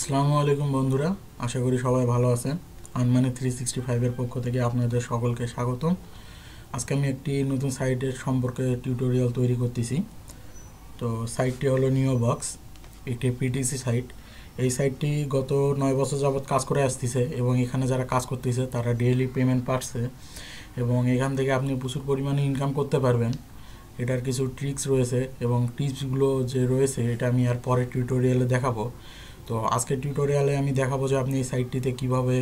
আসসালামু আলাইকুম বন্ধুরা, আশা করি সবাই ভালো আছেন। আনমানি 365 এর পক্ষ থেকে আপনাদের সকলকে স্বাগতম। আজকে আমি একটি নতুন সাইটের সম্পর্কে টিউটোরিয়াল তৈরি করতেছি। তো সাইটটি হলো নিওবক্স, একটি পিটিসি সাইট। এই সাইটটি গত 9 বছর যাবৎ কাজ করে আসতেছে এবং এখানে যারা কাজ করতেছে তারা ডেইলি পেমেন্ট পাচ্ছে এবং এখান থেকে আপনি প্রচুর পরিমাণে ইনকাম করতে পারবেন। এটার কিছু ট্রিক্স রয়েছে এবং টিপসগুলো যে রয়েছে এটা আমি আর পরের টিউটোরিয়ালে দেখাবো। তো আজকের টিউটোরিয়ালে আমি দেখাবো যে আপনি এই সাইটটিতে কিভাবে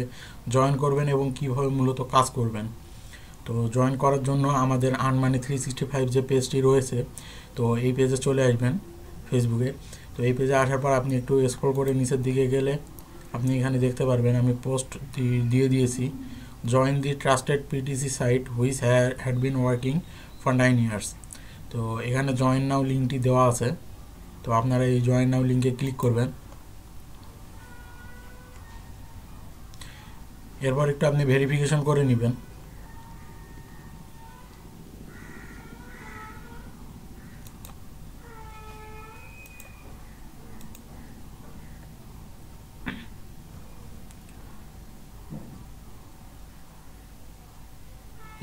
জয়েন করবেন এবং কিভাবে মূলত কাজ করবেন। তো জয়েন করার জন্য আমাদের আনমানি 365 যে পেজটি রয়েছে, তো এই পেজে চলে আসবেন ফেসবুকে। তো এই পেজে আসার পর আপনি একটু স্ক্রল করে নিচের দিকে গেলে আপনি এখানে দেখতে পারবেন আমি পোস্ট দিয়ে দিয়েছি, join the trusted PTC site which had been working for 9 years. তো এখানে জয়েন নাও লিঙ্কটি দেওয়া আছে। তো আপনারা এই জয়েন নাও লিঙ্কে ক্লিক করবেন। এরপর একটু আপনি ভেরিফিকেশন করে নেবেন।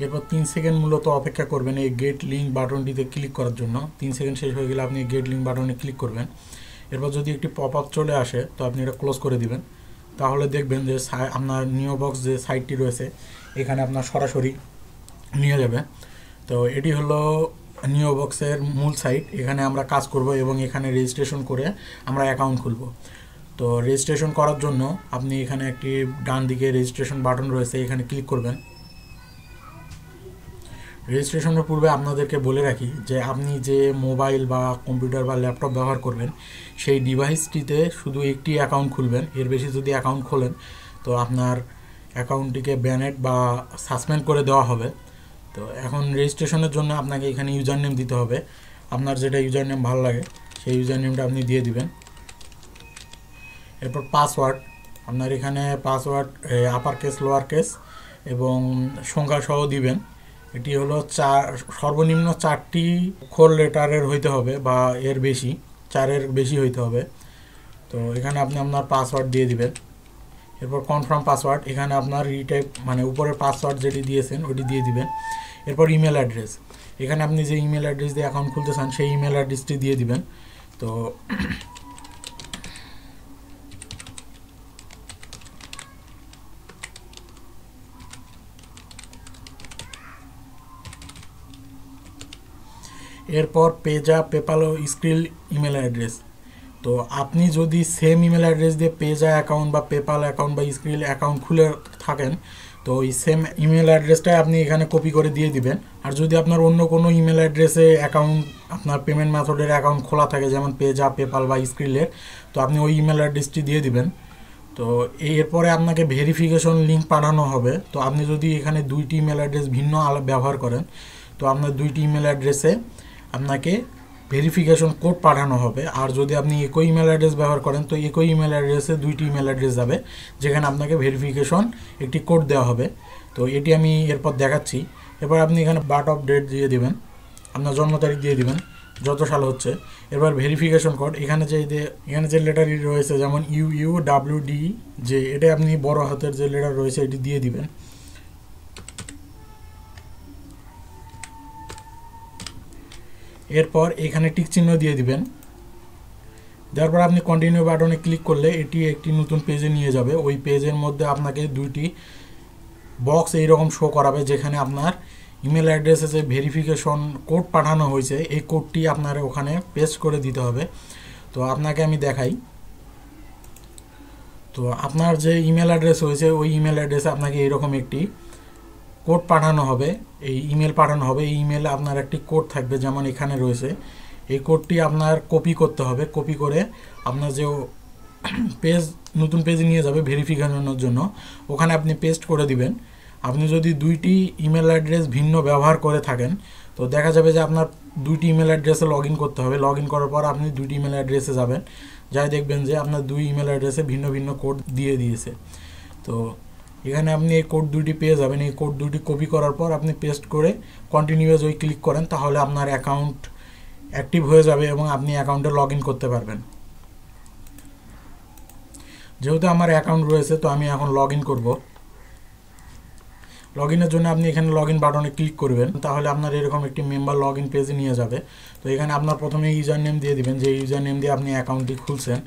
এরপর 3 সেকেন্ড মূলত অপেক্ষা করবেন এই গেট লিঙ্ক বাটনটিতে ক্লিক করার জন্য। 3 সেকেন্ড শেষ হয়ে গেলে আপনি গেট লিঙ্ক বাটনে ক্লিক করবেন। এরপর যদি একটি পপ আপ চলে আসে তো আপনি এটা ক্লোজ করে দিবেন। তাহলে দেখবেন যে আপনার নিওবক্স যে সাইটটি রয়েছে এখানে আপনার সরাসরি নিয়ে যাবে। তো এটি হলো নিওবক্সের মূল সাইট। এখানে আমরা কাজ করব এবং এখানে রেজিস্ট্রেশন করে আমরা অ্যাকাউন্ট খুলব। তো রেজিস্ট্রেশন করার জন্য আপনি এখানে একটি ডান দিকে রেজিস্ট্রেশন বাটন রয়েছে, এখানে ক্লিক করবেন। রেজিস্ট্রেশনের পূর্বে আপনাদেরকে বলে রাখি যে আপনি যে মোবাইল বা কম্পিউটার বা ল্যাপটপ ব্যবহার করবেন সেই ডিভাইসটিতে শুধু একটি অ্যাকাউন্ট খুলবেন। এর বেশি যদি অ্যাকাউন্ট খোলেন তো আপনার অ্যাকাউন্টটিকে ব্যানেড বা সাসপেন্ড করে দেওয়া হবে। তো এখন রেজিস্ট্রেশনের জন্য আপনাকে এখানে ইউজার নেম দিতে হবে। আপনার যেটা ইউজার নেম ভালো লাগে সেই ইউজার নেমটা আপনি দিয়ে দিবেন। এরপর পাসওয়ার্ড, আপনার এখানে password upper case lower case এবং সংখ্যা সহ দিবেন। এটি হলো সর্বনিম্ন 4টি অক্ষর লেটারের হইতে হবে বা এর বেশি, 4-এর বেশি হইতে হবে। তো এখানে আপনি আপনার পাসওয়ার্ড দিয়ে দিবেন। এরপর কনফার্ম পাসওয়ার্ড, এখানে আপনার রিটাইপ মানে উপরের পাসওয়ার্ড যেটি দিয়েছেন ওটি দিয়ে দিবেন। এরপর ইমেল অ্যাড্রেস, এখানে আপনি যে ইমেল অ্যাড্রেস দিয়ে অ্যাকাউন্ট খুলতে চান সেই ইমেল অ্যাড্রেসটি দিয়ে দিবেন। তো এরপর পেজা, পেপাল ও স্ক্রিল ইমেল অ্যাড্রেস। তো আপনি যদি সেম ইমেল অ্যাড্রেস দিয়ে পেজা অ্যাকাউন্ট বা পেপাল অ্যাকাউন্ট বা স্ক্রিল অ্যাকাউন্ট খুলে থাকেন তো ওই সেম ইমেল অ্যাড্রেসটাই আপনি এখানে কপি করে দিয়ে দিবেন। আর যদি আপনার অন্য কোনো ইমেল অ্যাড্রেসে অ্যাকাউন্ট আপনার পেমেন্ট মেথডের অ্যাকাউন্ট খোলা থাকে যেমন পেজা, পেপাল বা স্ক্রিলের, তো আপনি ওই ইমেল অ্যাড্রেসটি দিয়ে দিবেন। তো এরপরে আপনাকে ভেরিফিকেশন লিঙ্ক পাঠানো হবে। তো আপনি যদি এখানে 2টি ইমেল অ্যাড্রেস ভিন্ন ব্যবহার করেন তো আপনার 2টি ইমেল অ্যাড্রেসে আপনাকে ভেরিফিকেশন কোড পাঠানো হবে। আর যদি আপনি একই ইমেল অ্যাড্রেস ব্যবহার করেন তো একই ইমেল অ্যাড্রেসে 2টি ইমেল অ্যাড্রেস যাবে যেখানে আপনাকে ভেরিফিকেশন একটি কোড দেওয়া হবে। তো এটি আমি এরপর দেখাচ্ছি। এরপর আপনি এখানে বার্থ অফ ডেট দিয়ে দিবেন, আপনার জন্ম তারিখ দিয়ে দিবেন যত সাল হচ্ছে। এবার ভেরিফিকেশন কোড, এখানে যে লেটারই রয়েছে যেমন UUWD যে এটা আপনি বড় হাতের যে লেটার রয়েছে এটি দিয়ে দিবেন। এরপর এখানে টিক চিহ্ন দিয়ে দিবেন। দেওয়ার পর আপনি কন্টিনিউ বাটনে ক্লিক করলে এটি একটি নতুন পেজে নিয়ে যাবে। ওই পেজের মধ্যে আপনাকে 2টি বক্স এইরকম শো করাবে যেখানে আপনার ইমেল অ্যাড্রেসে যে ভেরিফিকেশন কোড পাঠানো হয়েছে এই কোডটি আপনার ওখানে পেস্ট করে দিতে হবে। তো আপনাকে আমি দেখাই। তো আপনার যে ইমেল অ্যাড্রেস হয়েছে ওই ইমেল অ্যাড্রেসে আপনাকে এইরকম একটি কোড পাঠানো হবে, এই ইমেল পাঠানো হবে। এই ইমেলে আপনার একটি কোড থাকবে যেমন এখানে রয়েছে। এই কোডটি আপনার কপি করতে হবে। কপি করে আপনার যে নতুন পেজে নিয়ে যাবে ভেরিফিকেশনের জন্য ওখানে আপনি পেস্ট করে দিবেন। আপনি যদি 2টি ইমেল অ্যাড্রেস ভিন্ন ব্যবহার করে থাকেন তো দেখা যাবে যে আপনার 2টি ইমেল অ্যাড্রেসে লগ ইন করতে হবে। লগ ইন করার পর আপনি 2টি ইমেল অ্যাড্রেসে যাবেন, যাই দেখবেন যে আপনার 2 ইমেল অ্যাড্রেসে ভিন্ন ভিন্ন কোড দিয়ে দিয়েছে। তো এখানে আপনি এই কোড 2টি পেয়ে যাবেন। এই কোড 2টি কপি করার পর আপনি পেস্ট করে কন্টিনিউয়াস ওই ক্লিক করেন, তাহলে আপনার অ্যাকাউন্ট অ্যাক্টিভ হয়ে যাবে এবং আপনি অ্যাকাউন্টে লগ ইন করতে পারবেন। যেহেতু আমার অ্যাকাউন্ট রয়েছে তো আমি এখন লগ ইন করবো। লগ ইনের জন্য আপনি এখানে লগ ইন বাটনে ক্লিক করবেন, তাহলে আপনার এরকম একটি মেম্বার লগ ইন পেজে নিয়ে যাবে। তো এখানে আপনার প্রথমে ইউজার নেম দিয়ে দিবেন, যে ইউজার নেম দিয়ে আপনি অ্যাকাউন্টটি খুলছেন।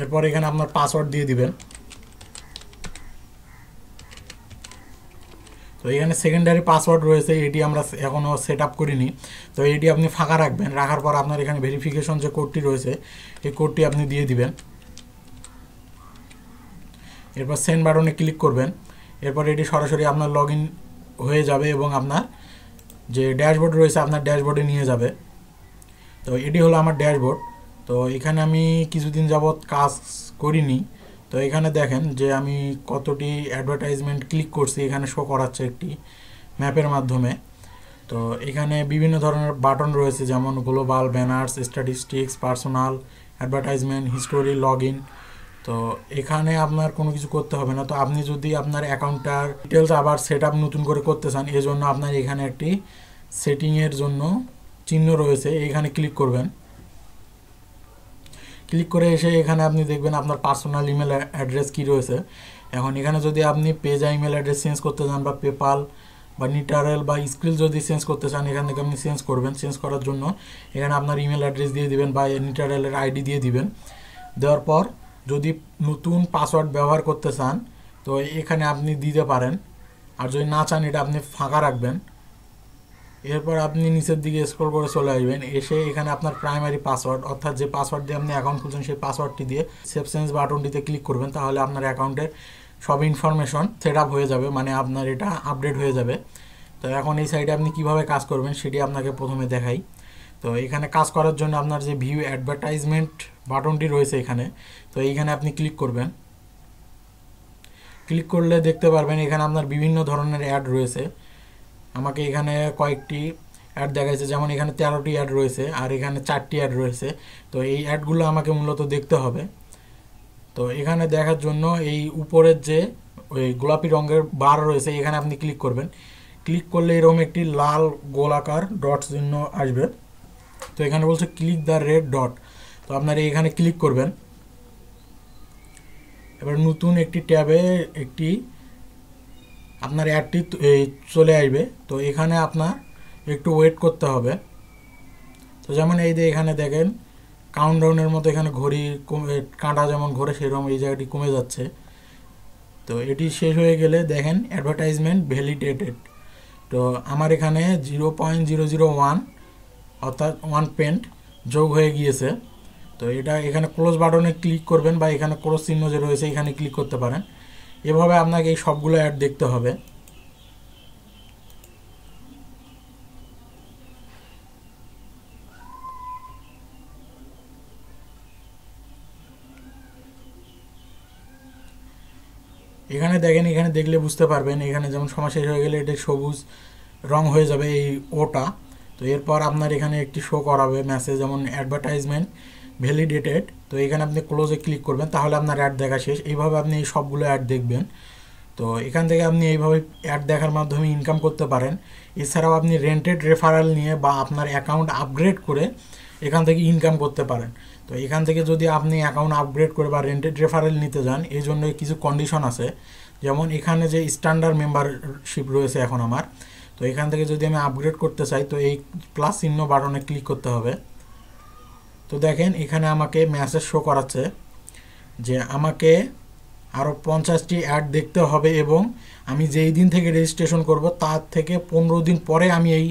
এরপর এখানে আপনার পাসওয়ার্ড দিয়ে দিবেন। তো এখানে সেকেন্ডারি পাসওয়ার্ড রয়েছে, এটি আমরা এখনও সেট আপ করিনি। তো এটি আপনি ফাঁকা রাখবেন, রাখার পর আপনার এখানে ভেরিফিকেশন যে কোডটি রয়েছে এই কোডটি আপনি দিয়ে দিবেন। এরপর সেন্ড বাটনে ক্লিক করবেন। এরপর এটি সরাসরি আপনার লগ ইন হয়ে যাবে এবং আপনার যে ড্যাশবোর্ড রয়েছে আপনার ড্যাশবোর্ডে নিয়ে যাবে। তো এটি হলো আমার ড্যাশবোর্ড। তো এখানে আমি কিছুদিন যাবৎ কাজ করিনি। তো এখানে দেখেন যে আমি কতটি অ্যাডভার্টাইজমেন্ট ক্লিক করছি, এখানে শো করাচ্ছে একটি ম্যাপের মাধ্যমে। তো এখানে বিভিন্ন ধরনের বাটন রয়েছে, যেমন global, banners, statistics, personal, advertisement, history, log in. তো এখানে আপনার কোনো কিছু করতে হবে না। তো আপনি যদি আপনার অ্যাকাউন্টটার ডিটেলস আবার সেট আপ নতুন করে করতে চান, এজন্য আপনার এখানে একটি সেটিংয়ের জন্য চিহ্ন রয়েছে, এখানে ক্লিক করবেন। ক্লিক করে এসে এখানে আপনি দেখবেন আপনার পার্সোনাল ইমেল অ্যাড্রেস কী রয়েছে। এখন এখানে যদি আপনি পেজা ইমেল অ্যাড্রেস চেঞ্জ করতে চান বা পেপাল বা নিটারেল বা স্ক্রিল যদি চেঞ্জ করতে চান, এখান থেকে আপনি চেঞ্জ করবেন। চেঞ্জ করার জন্য এখানে আপনার ইমেল অ্যাড্রেস দিয়ে দিবেন বা নিটারেলের আইডি দিয়ে দিবেন। দেওয়ার পর যদি নতুন পাসওয়ার্ড ব্যবহার করতে চান তো এখানে আপনি দিতে পারেন, আর যদি না চান এটা আপনি ফাঁকা রাখবেন। এরপর আপনি নিচের দিকে স্ক্রল করে চলে আসবেন, এসে এখানে আপনার প্রাইমারি পাসওয়ার্ড অর্থাৎ যে পাসওয়ার্ড দিয়ে আপনি অ্যাকাউন্ট খুলছেন সেই পাসওয়ার্ডটি দিয়ে সেভ চেঞ্জ বাটনটিতে ক্লিক করবেন। তাহলে আপনার অ্যাকাউন্টের সব ইনফরমেশন সেট আপ হয়ে যাবে, মানে আপনার এটা আপডেট হয়ে যাবে। তো এখন এই সাইডে আপনি কিভাবে কাজ করবেন সেটি আপনাকে প্রথমে দেখাই। তো এখানে কাজ করার জন্য আপনার যে ভিউ অ্যাডভার্টাইজমেন্ট বাটনটি রয়েছে এখানে, তো এইখানে আপনি ক্লিক করবেন। ক্লিক করলে দেখতে পারবেন এখানে আপনার বিভিন্ন ধরনের অ্যাড রয়েছে। আমাকে এখানে কয়েকটি অ্যাড দেখাইছে, যেমন এখানে 13টি অ্যাড রয়েছে আর এখানে 4টি অ্যাড রয়েছে। তো এই অ্যাডগুলো আমাকে মূলত দেখতে হবে। তো এখানে দেখার জন্য এই উপরের যে ওই গোলাপি রঙের বার রয়েছে এখানে আপনি ক্লিক করবেন। ক্লিক করলে এরকম একটি লাল গোলাকার ডট চিহ্ন আসবে। তো এখানে বলছে ক্লিক দ্য রেড ডট, তো আপনারা এখানে ক্লিক করবেন। এবার নতুন একটি ট্যাবে একটি আপনার অ্যাডটি চলে আসবে। তো এখানে আপনার একটু ওয়েট করতে হবে। তো যেমন এই যে এখানে দেখেন কাউন্টডাউনের মতো এখানে ঘড়ি কাঁটা যেমন ঘোরে সেরকম এই জায়গাটি কমে যাচ্ছে। তো এটি শেষ হয়ে গেলে দেখেন অ্যাডভার্টাইজমেন্ট ভ্যালিডেটেড। তো আমার এখানে 0.001 অর্থাৎ 1 পেন্ট যোগ হয়ে গিয়েছে। তো এটা এখানে ক্লোজ বাটনে ক্লিক করবেন বা এখানে ক্লোজ চিহ্ন যে রয়েছে এখানে ক্লিক করতে পারেন। এভাবে আপনাকে এই সবগুলো অ্যাড দেখতে হবে। এখানে দেখেন, এখানে দেখলে বুঝতে পারবেন এখানে যেমন সময় শেষ হয়ে গেলে এটা সবুজ রং হয়ে যাবে এই ওটা। তো এরপর আপনার এখানে একটি শো করাবে মেসেজ যেমন অ্যাডভার্টাইজমেন্ট ভ্যালিডেটেড। তো এখানে আপনি ক্লোজে ক্লিক করবেন, তাহলে আপনার অ্যাড দেখা শেষ। এইভাবে আপনি এই সবগুলো অ্যাড দেখবেন। তো এখান থেকে আপনি এইভাবে অ্যাড দেখার মাধ্যমে ইনকাম করতে পারেন। এছাড়াও আপনি রেন্টেড রেফারেল নিয়ে বা আপনার অ্যাকাউন্ট আপগ্রেড করে এখান থেকে ইনকাম করতে পারেন। তো এখান থেকে যদি আপনি অ্যাকাউন্ট আপগ্রেড করে বা রেন্টেড রেফারেল নিতে যান এই জন্য কিছু কন্ডিশন আছে। যেমন এখানে যে স্ট্যান্ডার্ড মেম্বারশিপ রয়েছে এখন আমার, তো এখান থেকে যদি আমি আপগ্রেড করতে চাই তো এই প্লাস চিহ্ন বাটনে ক্লিক করতে হবে। তো দেখেন এখানে আমাকে মেসেজ শো করাচ্ছে যে আমাকে আরও 50টি অ্যাড দেখতে হবে এবং আমি যেই দিন থেকে রেজিস্ট্রেশন করব তার থেকে 15 দিন পরে আমি এই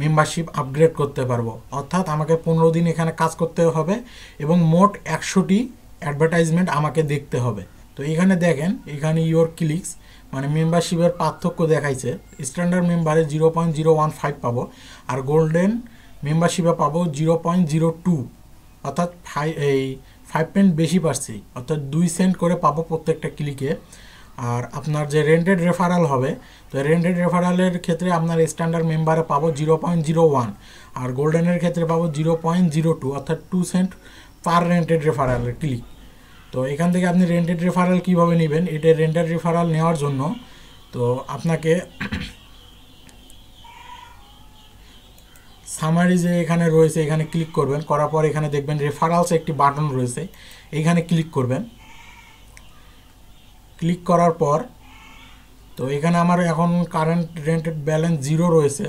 মেম্বারশিপ আপগ্রেড করতে পারবো। অর্থাৎ আমাকে 15 দিন এখানে কাজ করতে হবে এবং মোট 100টি অ্যাডভার্টাইজমেন্ট আমাকে দেখতে হবে। তো এখানে দেখেন এখানে ইওর ক্লিকস মানে মেম্বারশিপের পার্থক্য দেখাইছে। স্ট্যান্ডার্ড মেম্বারে 0.015 পাবো আর গোল্ডেন মেম্বারশিপে পাবো 0.02, অর্থাৎ 5 পেন্ট বেশি পাচ্ছি, অর্থাৎ 2 সেন্ট করে পাবো প্রত্যেকটা ক্লিকে। আর আপনার যে রেন্টেড রেফারাল হবে তো রেন্টেড রেফারালের ক্ষেত্রে আপনার স্ট্যান্ডার্ড মেম্বারে পাবো 0.01 আর গোল্ডেনের ক্ষেত্রে পাবো 0.02, অর্থাৎ 2 সেন্ট পার রেন্টেড রেফারালের ক্লিক। তো এখান থেকে আপনি রেন্টেড রেফারাল কীভাবে নেবেন, এটা রেন্টেড রেফারাল নেওয়ার জন্য তো আপনাকে সামারি যে এখানে রয়েছে এখানে ক্লিক করবেন, করার পর এখানে দেখবেন রেফারালস একটি বাটন রয়েছে, এইখানে ক্লিক করবেন। ক্লিক করার পর তো এখানে আমার এখন কারেন্ট রেন্টেড ব্যালেন্স 0 রয়েছে।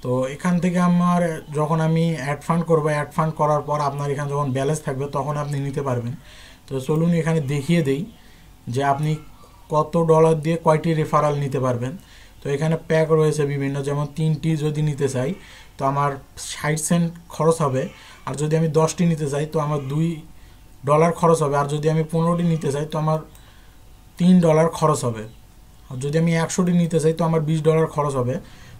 তো এখান থেকে আমার যখন আমি অ্যাড ফান্ড করবো, অ্যাড ফান্ড করার পর আপনার এখানে যখন ব্যালেন্স থাকবে তখন আপনি নিতে পারবেন। তো চলুন এখানে দেখিয়ে দেই যে আপনি কত ডলার দিয়ে কয়টি রেফারাল নিতে পারবেন। তো এখানে প্যাক রয়েছে বিভিন্ন, যেমন 3টি যদি নিতে চাই তো আমার 60 সেন্ট খরচ হবে, আর যদি আমি 10টি নিতে চাই তো আমার $2 খরচ হবে, আর যদি আমি 15টি নিতে চাই তো আমার $3 খরচ হবে, আর যদি আমি 100টি নিতে চাই তো আমার $20 খরচ হবে।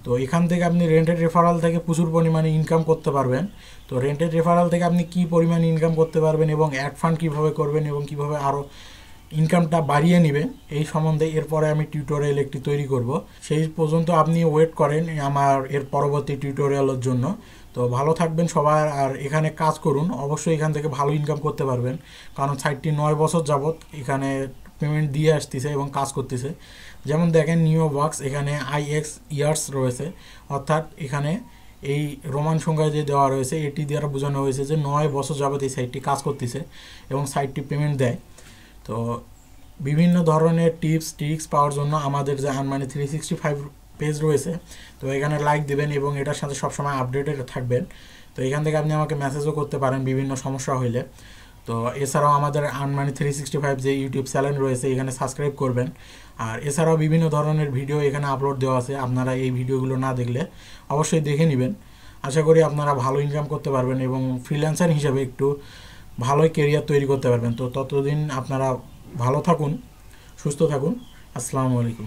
তো এখান থেকে আপনি রেন্টেড রেফারাল থেকে প্রচুর পরিমাণে ইনকাম করতে পারবেন। তো রেন্টেড রেফারাল থেকে আপনি কী পরিমাণ ইনকাম করতে পারবেন এবং অ্যাড ফান্ড কীভাবে করবেন এবং কীভাবে আরও ইনকামটা বাড়িয়ে নেবেন এই সম্বন্ধে এরপরে আমি টিউটোরিয়াল একটি তৈরি করব। সেই পর্যন্ত আপনি ওয়েট করেন আমার এর পরবর্তী টিউটোরিয়ালের জন্য। তো ভালো থাকবেন সবাই, আর এখানে কাজ করুন, অবশ্যই এখান থেকে ভালো ইনকাম করতে পারবেন, কারণ সাইটটি 9 বছর যাবত এখানে পেমেন্ট দিয়ে আসতেছে এবং কাজ করতেছে। যেমন দেখেন নিউ বক্স, এখানে IX ইয়ার্স রয়েছে, অর্থাৎ এখানে এই রোমান সংখ্যায় যে দেওয়া রয়েছে এটি দ্বারা বোঝানো হয়েছে যে 9 বছর যাবত এই সাইটটি কাজ করতেছে এবং সাইটটি পেমেন্ট দেয়। তো বিভিন্ন ধরনের টিপস ট্রিক্স পাওয়ার জন্য আমাদের যে আনমানি 365 পেজ রয়েছে, তো এখানে লাইক দেবেন এবং এটার সাথে সবসময় আপডেটেড থাকবেন। তো এখান থেকে আপনি আমাকে মেসেজও করতে পারেন বিভিন্ন সমস্যা হইলে। তো এছাড়াও আমাদের আনমানি 365 যে ইউটিউব চ্যানেল রয়েছে এখানে সাবস্ক্রাইব করবেন। আর এছাড়াও বিভিন্ন ধরনের ভিডিও এখানে আপলোড দেওয়া আছে, আপনারা এই ভিডিওগুলো না দেখলে অবশ্যই দেখে নেবেন। আশা করি আপনারা ভালো ইনকাম করতে পারবেন এবং ফ্রিল্যান্সার হিসেবে একটু ভালোই কেরিয়ার তৈরি করতে পারবেন। তো ততদিন আপনারা ভালো থাকুন, সুস্থ থাকুন। আসসালামু আলাইকুম।